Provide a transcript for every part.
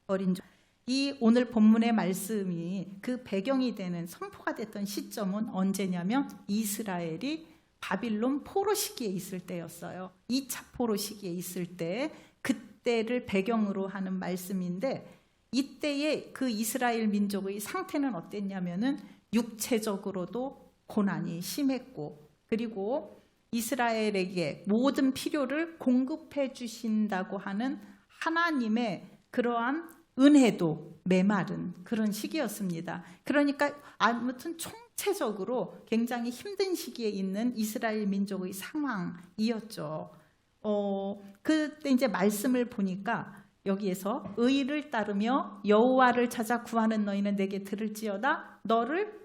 어린 종. 이 오늘 본문의 말씀이 그 배경이 되는 선포가 됐던 시점은 언제냐면 이스라엘이 바빌론 포로 시기에 있을 때였어요. 2차 포로 시기에 있을 때, 그때를 배경으로 하는 말씀인데, 이때의 그 이스라엘 민족의 상태는 어땠냐면은 육체적으로도 고난이 심했고, 그리고 이스라엘에게 모든 필요를 공급해 주신다고 하는 하나님의 그러한 은혜도 메마른 그런 시기였습니다. 그러니까 아무튼 총체적으로 굉장히 힘든 시기에 있는 이스라엘 민족의 상황이었죠. 그때 이제 말씀을 보니까 여기에서 의를 따르며 여호와를 찾아 구하는 너희는 내게 들을지어다. 너를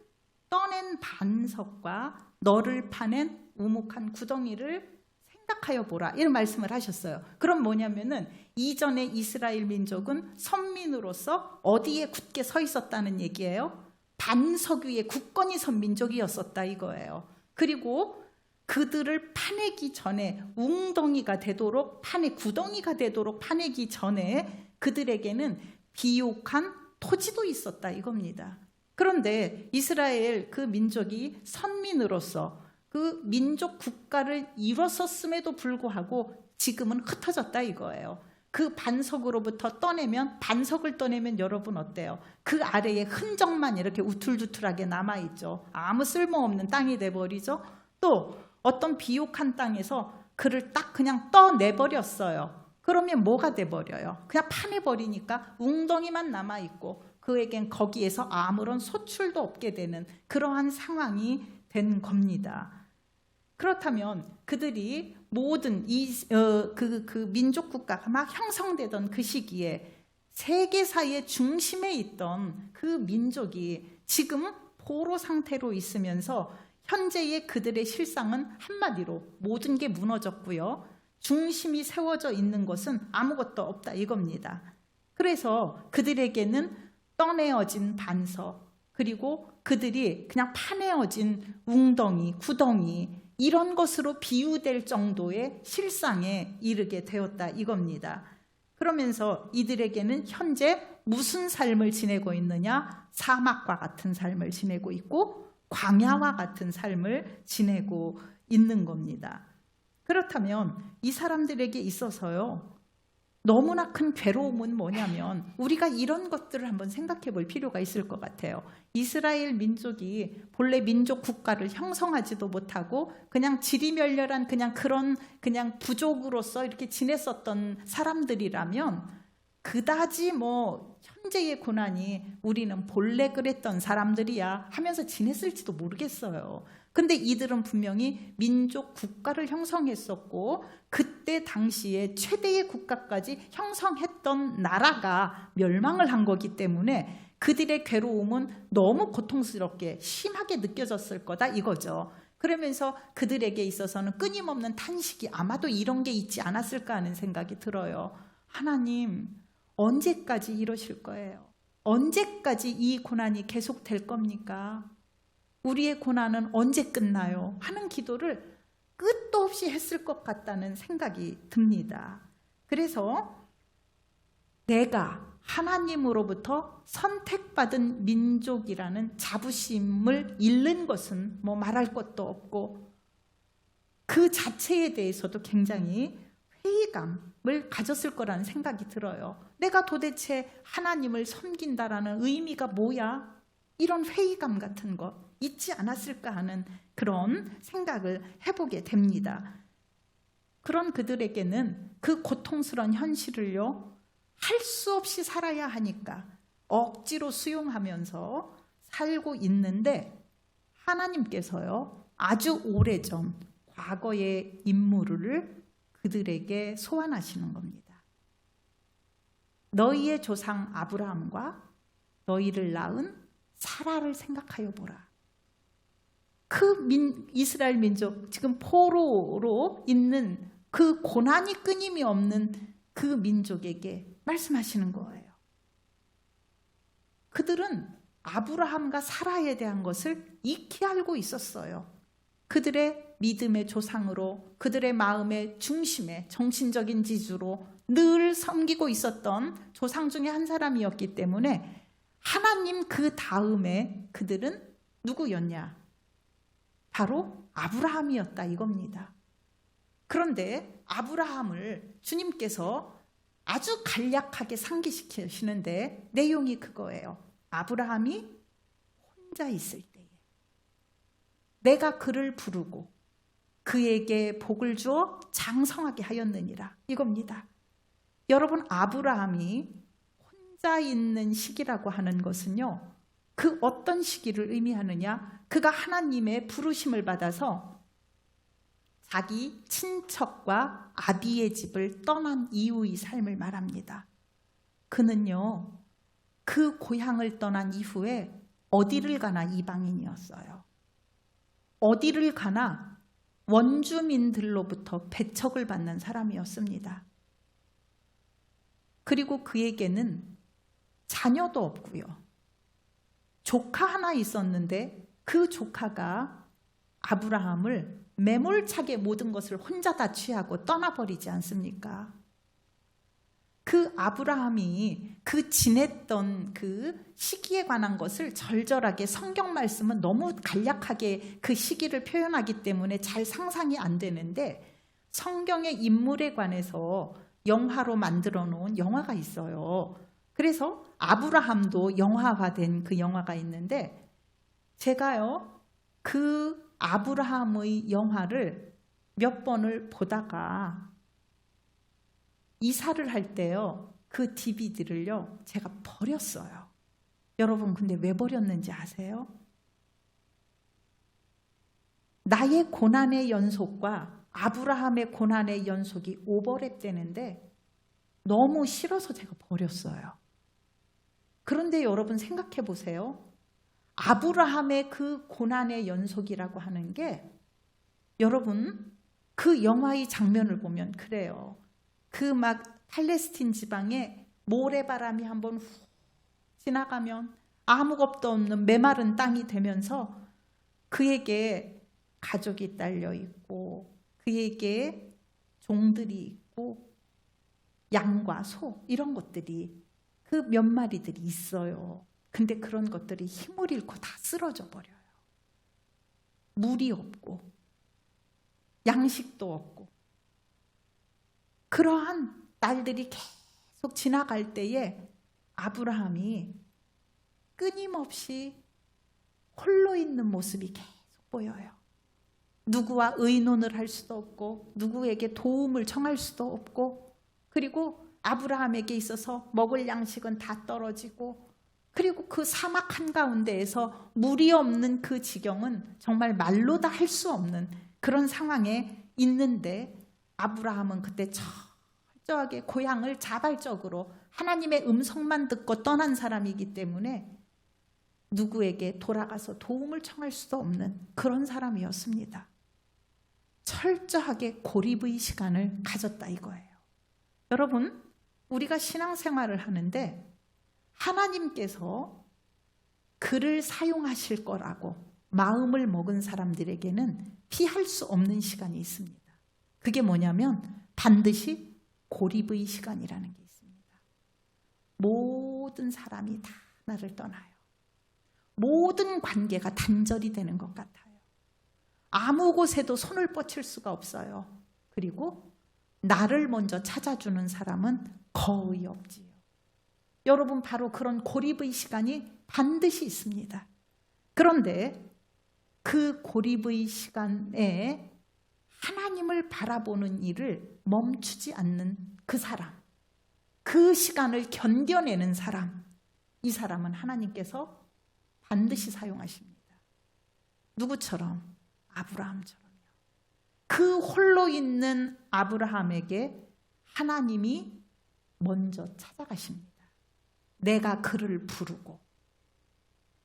떠낸 반석과 너를 파낸 우묵한 구덩이를 생각하여 보라, 이런 말씀을 하셨어요. 그럼 뭐냐면은 이전에 이스라엘 민족은 선민으로서 어디에 굳게 서 있었다는 얘기예요. 반석 위에 굳건히 선 민족이었었다 이거예요. 그리고 그들을 파내기 전에 웅덩이가 되도록, 구덩이가 되도록 파내기 전에 그들에게는 비옥한 토지도 있었다 이겁니다. 그런데 이스라엘 그 민족이 선민으로서 그 민족 국가를 이뤘었음에도 불구하고 지금은 흩어졌다 이거예요. 그 반석으로부터 반석을 떠내면 여러분 어때요? 그 아래에 흔적만 이렇게 우툴두툴하게 남아있죠. 아무 쓸모없는 땅이 돼버리죠. 또 어떤 비옥한 땅에서 그를 딱 그냥 떠내버렸어요. 그러면 뭐가 돼버려요? 그냥 파내버리니까 웅덩이만 남아있고 그에겐 거기에서 아무런 소출도 없게 되는 그러한 상황이 된 겁니다. 그렇다면 그들이 모든 그 민족 국가가 막 형성되던 그 시기에 세계사의 중심에 있던 그 민족이 지금 포로 상태로 있으면서 현재의 그들의 실상은 한마디로 모든 게 무너졌고요. 중심이 세워져 있는 것은 아무것도 없다 이겁니다. 그래서 그들에게는 떠내어진 반석, 그리고 그들이 그냥 파내어진 웅덩이, 구덩이, 이런 것으로 비유될 정도의 실상에 이르게 되었다 이겁니다. 그러면서 이들에게는 현재 무슨 삶을 지내고 있느냐? 사막과 같은 삶을 지내고 있고 광야와 같은 삶을 지내고 있는 겁니다. 그렇다면 이 사람들에게 있어서요, 너무나 큰 괴로움은 뭐냐면 우리가 이런 것들을 한번 생각해 볼 필요가 있을 것 같아요. 이스라엘 민족이 본래 민족 국가를 형성하지도 못하고 그냥 지리멸렬한 그냥 부족으로서 이렇게 지냈었던 사람들이라면 그다지 현재의 고난이 우리는 본래 그랬던 사람들이야 하면서 지냈을지도 모르겠어요. 근데 이들은 분명히 민족 국가를 형성했었고 그때 당시에 최대의 국가까지 형성했던 나라가 멸망을 한 거기 때문에 그들의 괴로움은 너무 고통스럽게 심하게 느껴졌을 거다 이거죠. 그러면서 그들에게 있어서는 끊임없는 탄식이 아마도 이런 게 있지 않았을까 하는 생각이 들어요. 하나님, 언제까지 이러실 거예요? 언제까지 이 고난이 계속될 겁니까? 우리의 고난은 언제 끝나요? 하는 기도를 끝도 없이 했을 것 같다는 생각이 듭니다. 그래서 내가 하나님으로부터 선택받은 민족이라는 자부심을 잃는 것은 말할 것도 없고 그 자체에 대해서도 굉장히 회의감을 가졌을 거라는 생각이 들어요. 내가 도대체 하나님을 섬긴다라는 의미가 뭐야? 이런 회의감 같은 거 있지 않았을까 하는 그런 생각을 해보게 됩니다. 그런 그들에게는 그 고통스러운 현실을요, 할 수 없이 살아야 하니까 억지로 수용하면서 살고 있는데 하나님께서요, 아주 오래전 과거의 인물을 그들에게 소환하시는 겁니다. 너희의 조상 아브라함과 너희를 낳은 사라를 생각하여 보라. 이스라엘 민족, 지금 포로로 있는 그 고난이 끊임이 없는 그 민족에게 말씀하시는 거예요. 그들은 아브라함과 사라에 대한 것을 익히 알고 있었어요. 그들의 믿음의 조상으로, 그들의 마음의 중심에, 정신적인 지주로 늘 섬기고 있었던 조상 중에 한 사람이었기 때문에 하나님 그 다음에 그들은 누구였냐? 바로 아브라함이었다 이겁니다. 그런데 아브라함을 주님께서 아주 간략하게 상기시키시는데 내용이 그거예요. 아브라함이 혼자 있을 때에 내가 그를 부르고 그에게 복을 주어 장성하게 하였느니라 이겁니다. 여러분, 아브라함이 혼자 있는 시기라고 하는 것은요, 그 어떤 시기를 의미하느냐? 그가 하나님의 부르심을 받아서 자기 친척과 아비의 집을 떠난 이후의 삶을 말합니다. 그는요, 그 고향을 떠난 이후에 어디를 가나 이방인이었어요. 어디를 가나 원주민들로부터 배척을 받는 사람이었습니다. 그리고 그에게는 자녀도 없고요. 조카 하나 있었는데 그 조카가 아브라함을 매몰차게 모든 것을 혼자 다 취하고 떠나버리지 않습니까? 그 아브라함이 그 지냈던 그 시기에 관한 것을 절절하게 성경 말씀은 너무 간략하게 그 시기를 표현하기 때문에 잘 상상이 안 되는데 성경의 인물에 관해서 영화로 만들어 놓은 영화가 있어요. 그래서 아브라함도 영화화된 그 영화가 있는데 제가요 그 아브라함의 영화를 몇 번을 보다가 이사를 할 때요 그 DVD를요 제가 버렸어요. 여러분 근데 왜 버렸는지 아세요? 나의 고난의 연속과 아브라함의 고난의 연속이 오버랩 되는데 너무 싫어서 제가 버렸어요. 그런데 여러분 생각해 보세요. 아브라함의 그 고난의 연속이라고 하는 게 여러분 그 영화의 장면을 보면 그래요. 그 막 팔레스틴 지방에 모래바람이 한번 훅 지나가면 아무것도 없는 메마른 땅이 되면서 그에게 가족이 딸려 있고 그에게 종들이 있고 양과 소 이런 것들이 그 몇 마리들이 있어요. 근데 그런 것들이 힘을 잃고 다 쓰러져 버려요. 물이 없고 양식도 없고 그러한 날들이 계속 지나갈 때에 아브라함이 끊임없이 홀로 있는 모습이 계속 보여요. 누구와 의논을 할 수도 없고 누구에게 도움을 청할 수도 없고 그리고 아브라함에게 있어서 먹을 양식은 다 떨어지고 그리고 그 사막 한가운데에서 물이 없는 그 지경은 정말 말로 다 할 수 없는 그런 상황에 있는데 아브라함은 그때 철저하게 고향을 자발적으로 하나님의 음성만 듣고 떠난 사람이기 때문에 누구에게 돌아가서 도움을 청할 수도 없는 그런 사람이었습니다. 철저하게 고립의 시간을 가졌다 이거예요. 여러분, 우리가 신앙생활을 하는데 하나님께서 그를 사용하실 거라고 마음을 먹은 사람들에게는 피할 수 없는 시간이 있습니다. 그게 뭐냐면 반드시 고립의 시간이라는 게 있습니다. 모든 사람이 다 나를 떠나요. 모든 관계가 단절이 되는 것 같아요. 아무 곳에도 손을 뻗칠 수가 없어요. 그리고 나를 먼저 찾아주는 사람은 거의 없지요. 여러분 바로 그런 고립의 시간이 반드시 있습니다. 그런데 그 고립의 시간에 하나님을 바라보는 일을 멈추지 않는 그 사람, 그 시간을 견뎌내는 사람, 이 사람은 하나님께서 반드시 사용하십니다. 누구처럼? 아브라함처럼요. 그 홀로 있는 아브라함에게 하나님이 먼저 찾아가십니다. 내가 그를 부르고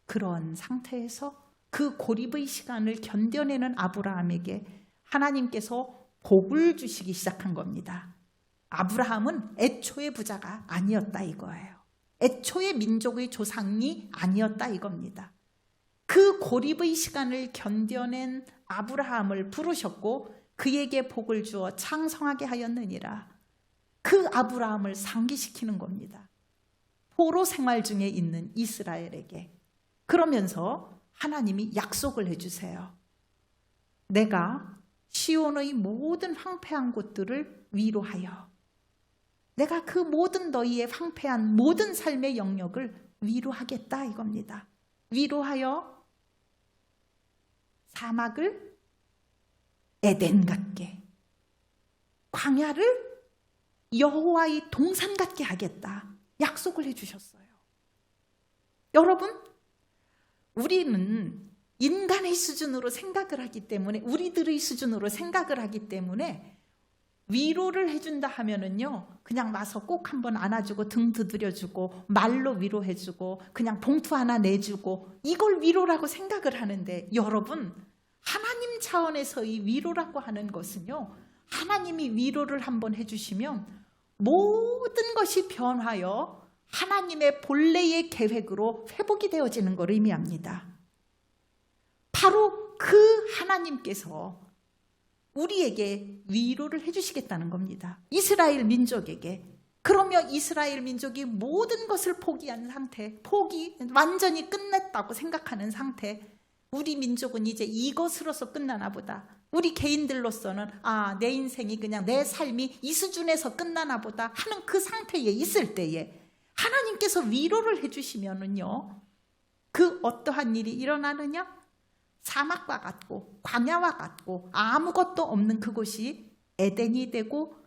그런 상태에서 그 고립의 시간을 견뎌내는 아브라함에게 하나님께서 복을 주시기 시작한 겁니다. 아브라함은 애초의 부자가 아니었다 이거예요. 애초의 민족의 조상이 아니었다 이겁니다. 그 고립의 시간을 견뎌낸 아브라함을 부르셨고 그에게 복을 주어 창성하게 하였느니라. 그 아브라함을 상기시키는 겁니다. 포로 생활 중에 있는 이스라엘에게. 그러면서 하나님이 약속을 해주세요. 내가 시온의 모든 황폐한 곳들을 위로하여, 내가 그 모든 너희의 황폐한 모든 삶의 영역을 위로하겠다 이겁니다. 위로하여 사막을 에덴 같게, 광야를 여호와의 동산 같게 하겠다 약속을 해주셨어요. 여러분, 우리는 인간의 수준으로 생각을 하기 때문에, 우리들의 수준으로 생각을 하기 때문에 위로를 해준다 하면은요, 그냥 와서 꼭 한번 안아주고 등 두드려주고 말로 위로해주고 그냥 봉투 하나 내주고 이걸 위로라고 생각을 하는데, 여러분, 하나님 차원에서의 위로라고 하는 것은요, 하나님이 위로를 한번 해주시면 모든 것이 변하여 하나님의 본래의 계획으로 회복이 되어지는 걸 의미합니다. 바로 그 하나님께서 우리에게 위로를 해주시겠다는 겁니다. 이스라엘 민족에게. 그러며 이스라엘 민족이 모든 것을 포기한 상태, 완전히 끝냈다고 생각하는 상태, 우리 민족은 이제 이것으로서 끝나나 보다, 우리 개인들로서는 내 인생이 그냥 내 삶이 이 수준에서 끝나나 보다 하는 그 상태에 있을 때에 하나님께서 위로를 해주시면은요, 그 어떠한 일이 일어나느냐? 사막과 같고 광야와 같고 아무것도 없는 그곳이 에덴이 되고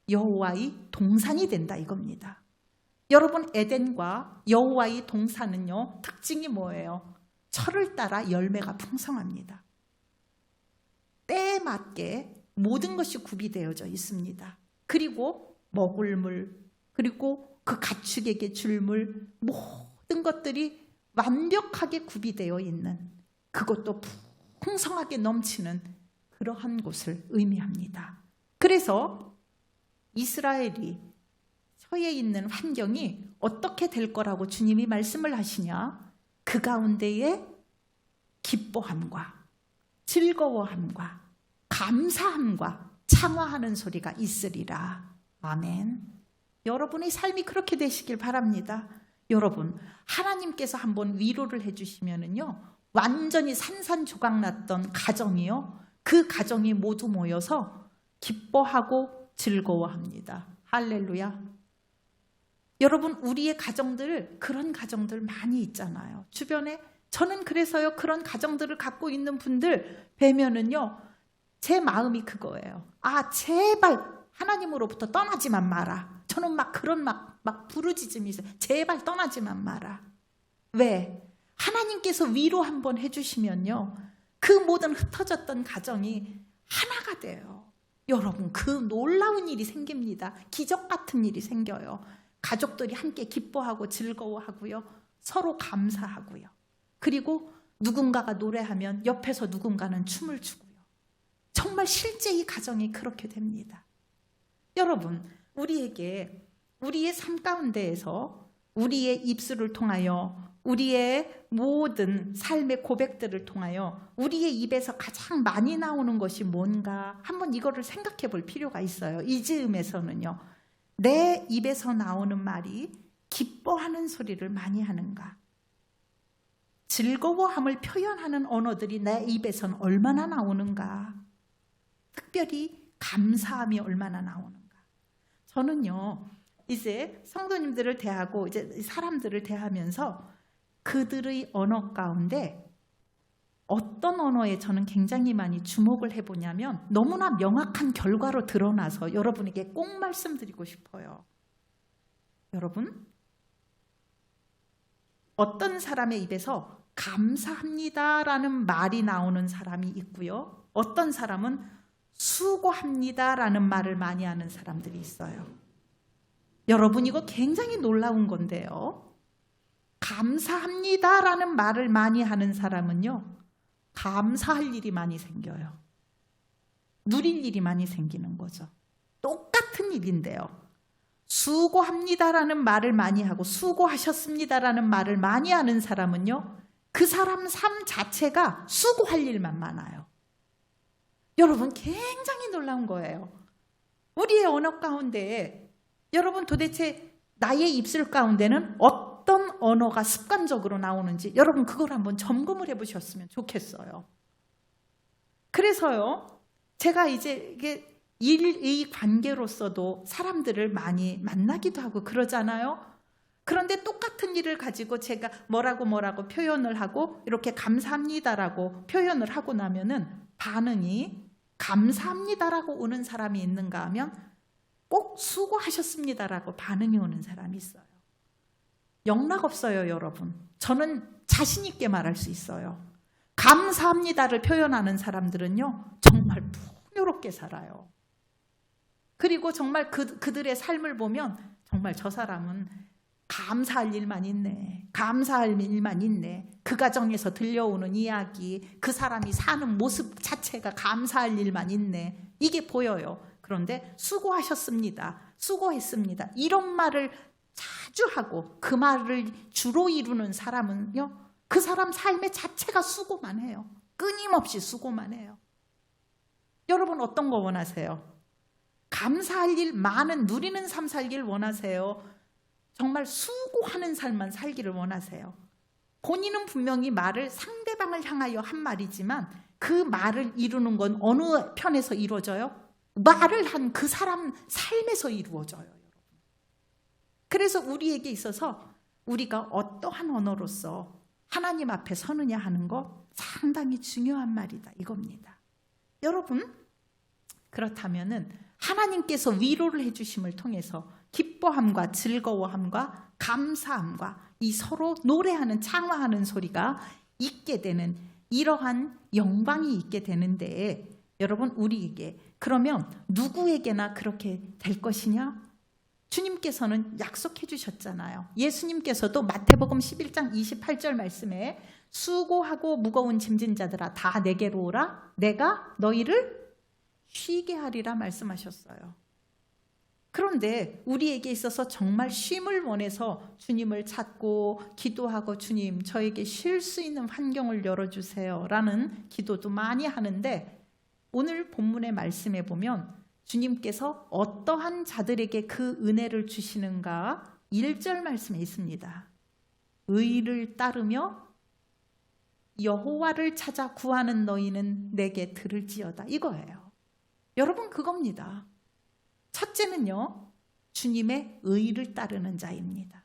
여호와의 동산이 된다 이겁니다. 여러분, 에덴과 여호와의 동산은요, 특징이 뭐예요? 철을 따라 열매가 풍성합니다. 때에 맞게 모든 것이 구비되어져 있습니다. 그리고 먹을 물, 그리고 그 가축에게 줄 물, 모든 것들이 완벽하게 구비되어 있는, 그것도 풍성하게 넘치는 그러한 곳을 의미합니다. 그래서 이스라엘이 처해 있는 환경이 어떻게 될 거라고 주님이 말씀을 하시냐? 그 가운데에 기뻐함과 즐거워함과 감사함과 창화하는 소리가 있으리라. 아멘. 여러분의 삶이 그렇게 되시길 바랍니다. 여러분, 하나님께서 한번 위로를 해주시면은요, 완전히 산산조각 났던 가정이요, 그 가정이 모두 모여서 기뻐하고 즐거워합니다. 할렐루야. 여러분, 우리의 가정들, 그런 가정들 많이 있잖아요. 주변에. 저는 그래서요, 그런 가정들을 갖고 있는 분들 뵈면은요, 제 마음이 그거예요. 제발 하나님으로부터 떠나지만 마라. 저는 그런 부르짖음이 있어요. 제발 떠나지만 마라. 왜? 하나님께서 위로 한번 해주시면요, 그 모든 흩어졌던 가정이 하나가 돼요. 여러분, 그 놀라운 일이 생깁니다. 기적 같은 일이 생겨요. 가족들이 함께 기뻐하고 즐거워하고요, 서로 감사하고요. 그리고 누군가가 노래하면 옆에서 누군가는 춤을 추고요. 정말 실제 이 가정이 그렇게 됩니다. 여러분, 우리에게 우리의 삶 가운데에서 우리의 입술을 통하여, 우리의 모든 삶의 고백들을 통하여 우리의 입에서 가장 많이 나오는 것이 뭔가 한번 이거를 생각해 볼 필요가 있어요. 이 즈음에서는요, 내 입에서 나오는 말이 기뻐하는 소리를 많이 하는가? 즐거워함을 표현하는 언어들이 내 입에서는 얼마나 나오는가? 특별히 감사함이 얼마나 나오는가? 저는요, 이제 성도님들을 대하고 이제 사람들을 대하면서 그들의 언어 가운데 어떤 언어에 저는 굉장히 많이 주목을 해보냐면, 너무나 명확한 결과로 드러나서 여러분에게 꼭 말씀드리고 싶어요. 여러분, 어떤 사람의 입에서 감사합니다라는 말이 나오는 사람이 있고요, 어떤 사람은 수고합니다라는 말을 많이 하는 사람들이 있어요. 여러분, 이거 굉장히 놀라운 건데요, 감사합니다라는 말을 많이 하는 사람은요, 감사할 일이 많이 생겨요. 누릴 일이 많이 생기는 거죠. 똑같은 일인데요, 수고합니다라는 말을 많이 하고 수고하셨습니다라는 말을 많이 하는 사람은요, 그 사람 삶 자체가 수고할 일만 많아요. 여러분, 굉장히 놀라운 거예요. 우리의 언어 가운데 여러분 도대체 나의 입술 가운데는 어떤 언어가 습관적으로 나오는지 여러분 그걸 한번 점검을 해보셨으면 좋겠어요. 그래서요, 제가 이제 이게 일의 관계로서도 사람들을 많이 만나기도 하고 그러잖아요. 그런데 똑같은 일을 가지고 제가 뭐라고 표현을 하고 이렇게 감사합니다라고 표현을 하고 나면은 반응이 감사합니다라고 오는 사람이 있는가 하면 꼭 수고하셨습니다라고 반응이 오는 사람이 있어요. 영락 없어요, 여러분. 저는 자신 있게 말할 수 있어요. 감사합니다를 표현하는 사람들은요, 정말 풍요롭게 살아요. 그리고 정말 그들의 삶을 보면 정말 저 사람은 감사할 일만 있네. 감사할 일만 있네. 그 가정에서 들려오는 이야기, 그 사람이 사는 모습 자체가 감사할 일만 있네. 이게 보여요. 그런데 수고하셨습니다. 수고했습니다. 이런 말을 자주 하고 그 말을 주로 이루는 사람은요, 그 사람 삶의 자체가 수고만 해요. 끊임없이 수고만 해요. 여러분 어떤 거 원하세요? 감사할 일 많은 누리는 삶 살기를 원하세요? 정말 수고하는 삶만 살기를 원하세요? 본인은 분명히 말을 상대방을 향하여 한 말이지만 그 말을 이루는 건 어느 편에서 이루어져요? 말을 한 그 사람 삶에서 이루어져요. 여러분. 그래서 우리에게 있어서 우리가 어떠한 언어로서 하나님 앞에 서느냐 하는 거 상당히 중요한 말이다 이겁니다. 여러분, 그렇다면은 하나님께서 위로를 해주심을 통해서 기뻐함과 즐거워함과 감사함과 이 서로 노래하는 창화하는 소리가 있게 되는 이러한 영광이 있게 되는데, 여러분 우리에게 그러면 누구에게나 그렇게 될 것이냐? 주님께서는 약속해 주셨잖아요. 예수님께서도 마태복음 11장 28절 말씀에 수고하고 무거운 짐진 자들아 다 내게로 오라 내가 너희를 쉬게 하리라 말씀하셨어요. 그런데 우리에게 있어서 정말 쉼을 원해서 주님을 찾고 기도하고 주님 저에게 쉴 수 있는 환경을 열어주세요 라는 기도도 많이 하는데, 오늘 본문의 말씀에 보면 주님께서 어떠한 자들에게 그 은혜를 주시는가 1절 말씀에 있습니다. 의를 따르며 여호와를 찾아 구하는 너희는 내게 들을지어다 이거예요. 여러분 그겁니다. 첫째는요, 주님의 의를 따르는 자입니다.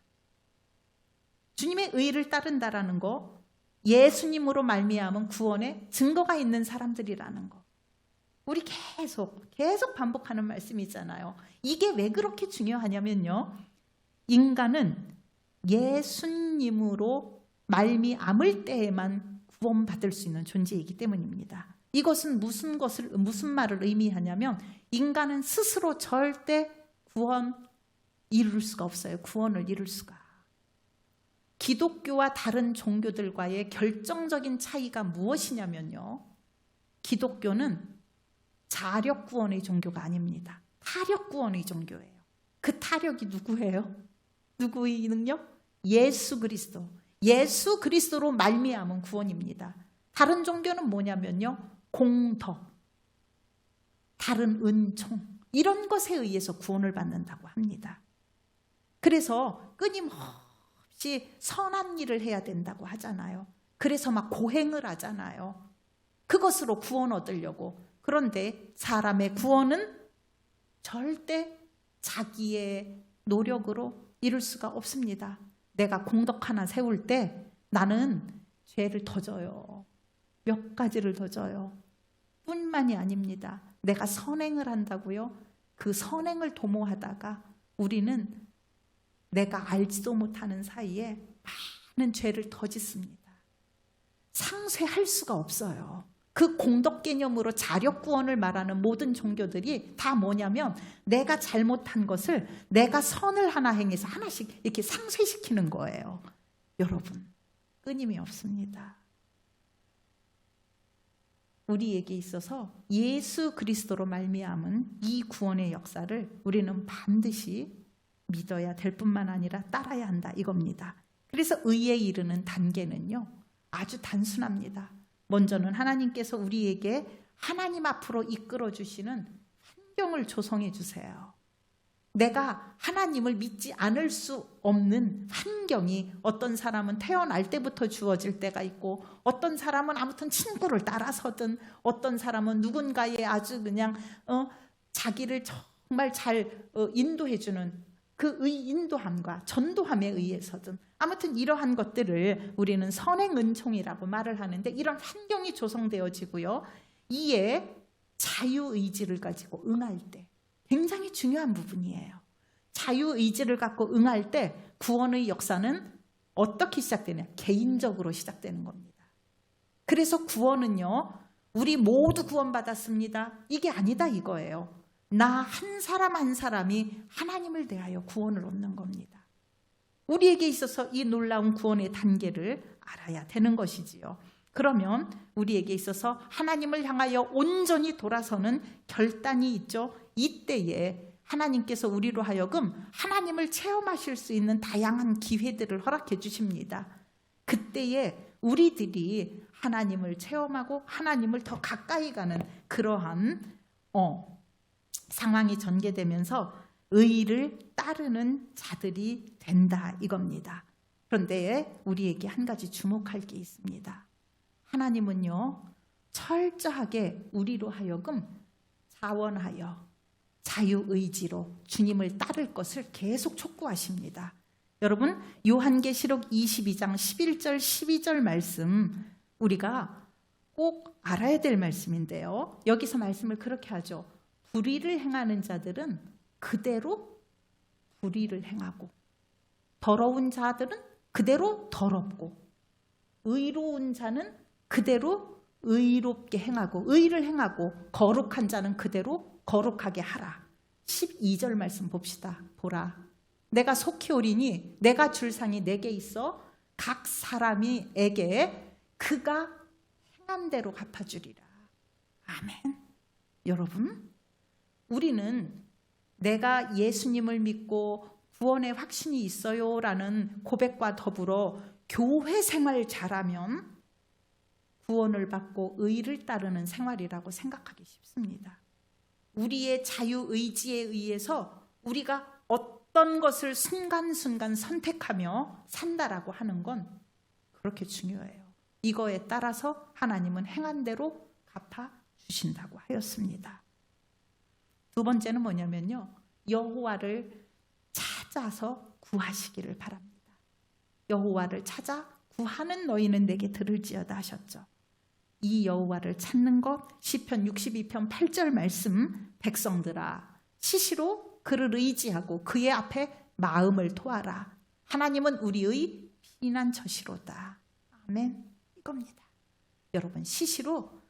주님의 의를 따른다라는 거, 예수님으로 말미암은 구원의 증거가 있는 사람들이라는 거. 우리 계속 반복하는 말씀이잖아요. 이게 왜 그렇게 중요하냐면요, 인간은 예수님으로 말미암을 때에만 구원받을 수 있는 존재이기 때문입니다. 이것은 무슨 말을 의미하냐면 인간은 스스로 절대 구원을 이룰 수가 없어요. 구원을 이룰 수가. 기독교와 다른 종교들과의 결정적인 차이가 무엇이냐면요, 기독교는 자력 구원의 종교가 아닙니다. 타력 구원의 종교예요. 그 타력이 누구예요? 누구의 능력? 예수 그리스도. 예수 그리스도로 말미암은 구원입니다. 다른 종교는 뭐냐면요, 공덕, 다른 은총, 이런 것에 의해서 구원을 받는다고 합니다. 그래서 끊임없이 선한 일을 해야 된다고 하잖아요. 그래서 막 고행을 하잖아요. 그것으로 구원 얻으려고. 그런데 사람의 구원은 절대 자기의 노력으로 이룰 수가 없습니다. 내가 공덕 하나 세울 때 나는 죄를 더 져요. 몇 가지를 더 져요. 뿐만이 아닙니다. 내가 선행을 한다고요? 그 선행을 도모하다가 우리는 내가 알지도 못하는 사이에 많은 죄를 더 짓습니다. 상쇄할 수가 없어요. 그 공덕 개념으로 자력 구원을 말하는 모든 종교들이 다 뭐냐면 내가 잘못한 것을 내가 선을 하나 행해서 하나씩 이렇게 상쇄시키는 거예요. 여러분, 끊임이 없습니다. 우리에게 있어서 예수 그리스도로 말미암은 이 구원의 역사를 우리는 반드시 믿어야 될 뿐만 아니라 따라야 한다 이겁니다. 그래서 의에 이르는 단계는요, 아주 단순합니다. 먼저는 하나님께서 우리에게 하나님 앞으로 이끌어 주시는 환경을 조성해 주세요. 내가 하나님을 믿지 않을 수 없는 환경이 어떤 사람은 태어날 때부터 주어질 때가 있고 어떤 사람은 아무튼 친구를 따라서든 어떤 사람은 누군가의 아주 그냥 자기를 정말 잘 인도해주는 그 인도함과 전도함에 의해서든 아무튼 이러한 것들을 우리는 선행은총이라고 말을 하는데 이런 환경이 조성되어지고요. 이에 자유의지를 가지고 응할 때 굉장히 중요한 부분이에요. 자유의지를 갖고 응할 때 구원의 역사는 어떻게 시작되냐? 개인적으로 시작되는 겁니다. 그래서 구원은요, 우리 모두 구원받았습니다. 이게 아니다 이거예요. 나 한 사람 한 사람이 하나님을 대하여 구원을 얻는 겁니다. 우리에게 있어서 이 놀라운 구원의 단계를 알아야 되는 것이지요. 그러면 우리에게 있어서 하나님을 향하여 온전히 돌아서는 결단이 있죠. 이때에 하나님께서 우리로 하여금 하나님을 체험하실 수 있는 다양한 기회들을 허락해 주십니다. 그때에 우리들이 하나님을 체험하고 하나님을 더 가까이 가는 그러한 상황이 전개되면서 의를 따르는 자들이 된다 이겁니다. 그런데 우리에게 한 가지 주목할 게 있습니다. 하나님은요, 철저하게 우리로 하여금 자원하여 자유의지로 주님을 따를 것을 계속 촉구하십니다. 여러분, 요한계시록 22장 11절 12절 말씀 우리가 꼭 알아야 될 말씀인데요. 여기서 말씀을 그렇게 하죠. 불의를 행하는 자들은 그대로 불의를 행하고 더러운 자들은 그대로 더럽고 의로운 자는 그대로 의롭게 행하고 의를 행하고 거룩한 자는 그대로 거룩하게 하라. 12절 말씀 봅시다. 보라, 내가 속히 오리니 내가 줄 상이 내게 있어 각 사람에게 그가 행한 대로 갚아주리라. 아멘. 여러분, 우리는 내가 예수님을 믿고 구원의 확신이 있어요 라는 고백과 더불어 교회 생활 잘하면 구원을 받고 의를 따르는 생활이라고 생각하기 쉽습니다. 우리의 자유의지에 의해서 우리가 어떤 것을 순간순간 선택하며 산다라고 하는 건 그렇게 중요해요. 이거에 따라서 하나님은 행한 대로 갚아주신다고 하였습니다. 두 번째는 뭐냐면요, 여호와를 찾아서 구하시기를 바랍니다. 여호와를 찾아 구하는 너희는 내게 들을지어다 하셨죠. 이 여호와를 찾는 것, 시편 62편 8절 말씀, 백성들아 시시로 그를 의지하고 그의 앞에 마음을 토하라. 하나님은 우리의 피난처시로다. 아멘. 이겁니다. 여러분, 시시로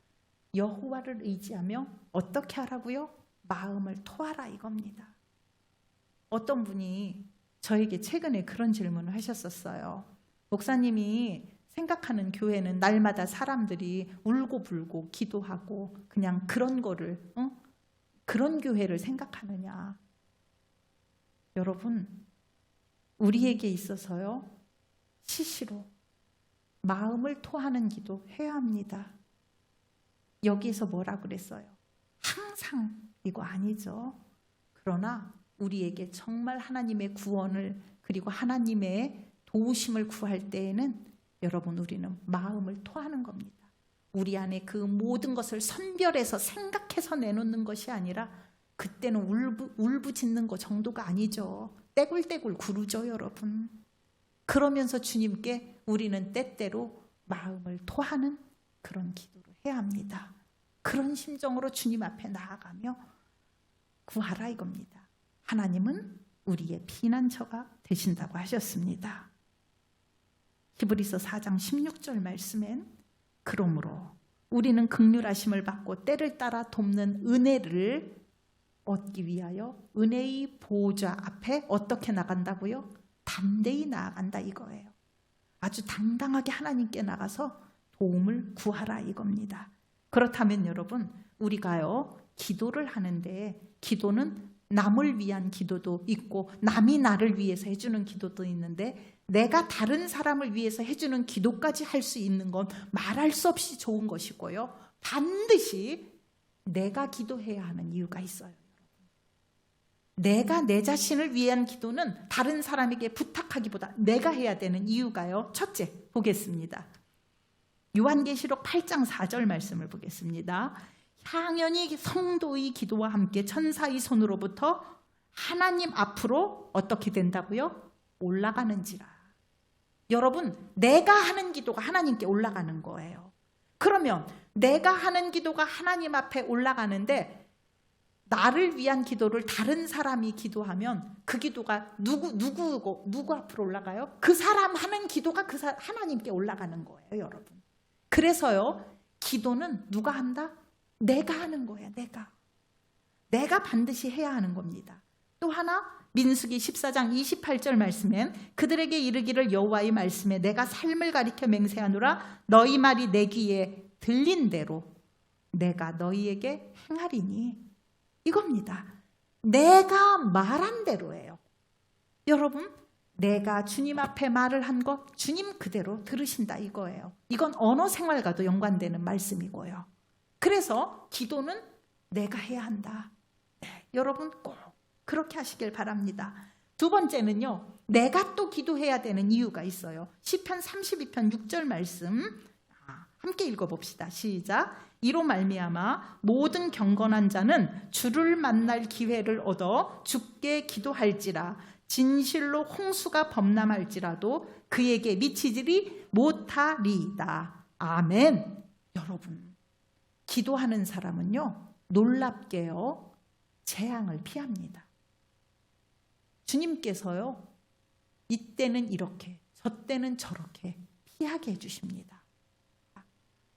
여호와를 의지하며 어떻게 하라고요? 마음을 토하라 이겁니다. 어떤 분이 저에게 최근에 그런 질문을 하셨었어요. 목사님이 생각하는 교회는 날마다 사람들이 울고불고 기도하고 그냥 그런 거를 그런 교회를 생각하느냐. 여러분, 우리에게 있어서요, 시시로 마음을 토하는 기도 해야 합니다. 여기에서 뭐라 그랬어요? 항상 이거 아니죠. 그러나 우리에게 정말 하나님의 구원을 그리고 하나님의 도우심을 구할 때에는 여러분, 우리는 마음을 토하는 겁니다. 우리 안에 그 모든 것을 선별해서 생각해서 내놓는 것이 아니라 그때는 울부짖는 거 정도가 아니죠. 떼굴떼굴 구르죠, 여러분. 그러면서 주님께 우리는 때때로 마음을 토하는 그런 기도를 해야 합니다. 그런 심정으로 주님 앞에 나아가며 구하라 이겁니다. 하나님은 우리의 피난처가 되신다고 하셨습니다. 히브리서 4장 16절 말씀엔 그러므로 우리는 긍휼하심을 받고 때를 따라 돕는 은혜를 얻기 위하여 은혜의 보호자 앞에 어떻게 나간다고요? 담대히 나아간다 이거예요. 아주 당당하게 하나님께 나가서 도움을 구하라 이겁니다. 그렇다면 여러분, 우리가요, 기도를 하는데 기도는 남을 위한 기도도 있고 남이 나를 위해서 해주는 기도도 있는데 내가 다른 사람을 위해서 해주는 기도까지 할 수 있는 건 말할 수 없이 좋은 것이고요. 반드시 내가 기도해야 하는 이유가 있어요. 내가 내 자신을 위한 기도는 다른 사람에게 부탁하기보다 내가 해야 되는 이유가요. 첫째, 보겠습니다. 요한계시록 8장 4절 말씀을 보겠습니다. 향연히 성도의 기도와 함께 천사의 손으로부터 하나님 앞으로 어떻게 된다고요? 올라가는지라. 여러분, 내가 하는 기도가 하나님께 올라가는 거예요. 그러면 내가 하는 기도가 하나님 앞에 올라가는데 나를 위한 기도를 다른 사람이 기도하면 그 기도가 누구 앞으로 올라가요? 그 사람 하는 기도가 하나님께 올라가는 거예요, 여러분. 그래서요, 기도는 누가 한다? 내가 하는 거예요, 내가 반드시 해야 하는 겁니다. 또 하나, 민수기 14장 28절 말씀엔 그들에게 이르기를 여호와의 말씀에 내가 삶을 가리켜 맹세하노라 너희 말이 내 귀에 들린 대로 내가 너희에게 행하리니. 이겁니다. 내가 말한 대로예요. 여러분, 내가 주님 앞에 말을 한 것 주님 그대로 들으신다 이거예요. 이건 언어 생활과도 연관되는 말씀이고요. 그래서 기도는 내가 해야 한다. 네, 여러분 꼭 그렇게 하시길 바랍니다. 두 번째는요, 내가 또 기도해야 되는 이유가 있어요. 시편 32편 6절 말씀 함께 읽어봅시다. 시작. 이로 말미암아 모든 경건한 자는 주를 만날 기회를 얻어 주께 기도할지라. 진실로 홍수가 범람할지라도 그에게 미치지리 못하리이다. 아멘. 여러분, 기도하는 사람은요, 놀랍게요, 재앙을 피합니다. 주님께서요, 이때는 이렇게 저때는 저렇게 피하게 해주십니다.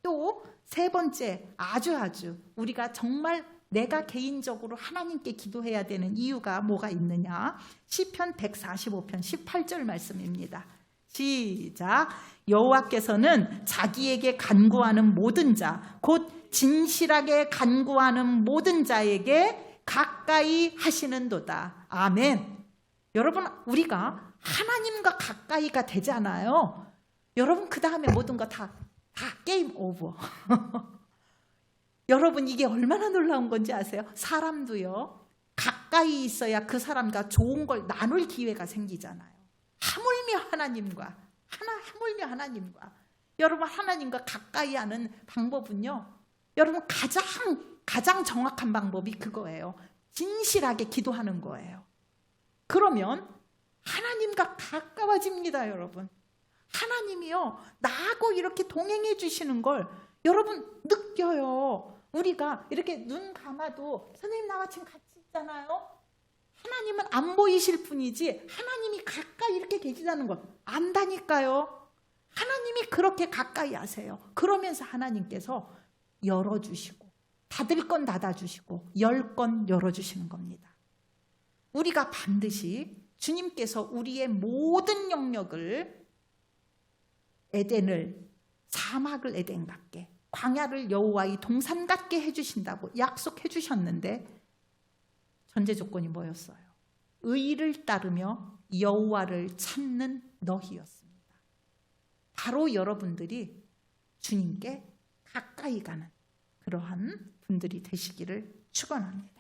또 세 번째, 아주 우리가 정말 내가 개인적으로 하나님께 기도해야 되는 이유가 뭐가 있느냐? 시편 145편 18절 말씀입니다. 시작. 여호와께서는 자기에게 간구하는 모든 자, 곧 진실하게 간구하는 모든 자에게 가까이 하시는도다. 아멘. 여러분, 우리가 하나님과 가까이가 되잖아요. 여러분, 그 다음에 모든 거 다 게임 오버. 여러분, 이게 얼마나 놀라운 건지 아세요? 사람도요, 가까이 있어야 그 사람과 좋은 걸 나눌 기회가 생기잖아요. 하물며 하나님과. 여러분, 하나님과 가까이 하는 방법은요, 여러분, 가장 정확한 방법이 그거예요. 진실하게 기도하는 거예요. 그러면 하나님과 가까워집니다, 여러분. 하나님이요, 나하고 이렇게 동행해 주시는 걸 여러분 느껴요. 우리가 이렇게 눈 감아도 선생님 나와 지금 같이 있잖아요. 하나님은 안 보이실 뿐이지 하나님이 가까이 이렇게 계시다는 걸 안다니까요. 하나님이 그렇게 가까이 하세요. 그러면서 하나님께서 열어주시고 닫을 건 닫아주시고 열 건 열어주시는 겁니다. 우리가 반드시 주님께서 우리의 모든 영역을 에덴을, 사막을 에덴 같게, 광야를 여호와의 동산 같게 해주신다고 약속해 주셨는데 전제 조건이 뭐였어요? 의를 따르며 여호와를 찾는 너희였습니다. 바로 여러분들이 주님께 가까이 가는 그러한 분들이 되시기를 축원합니다.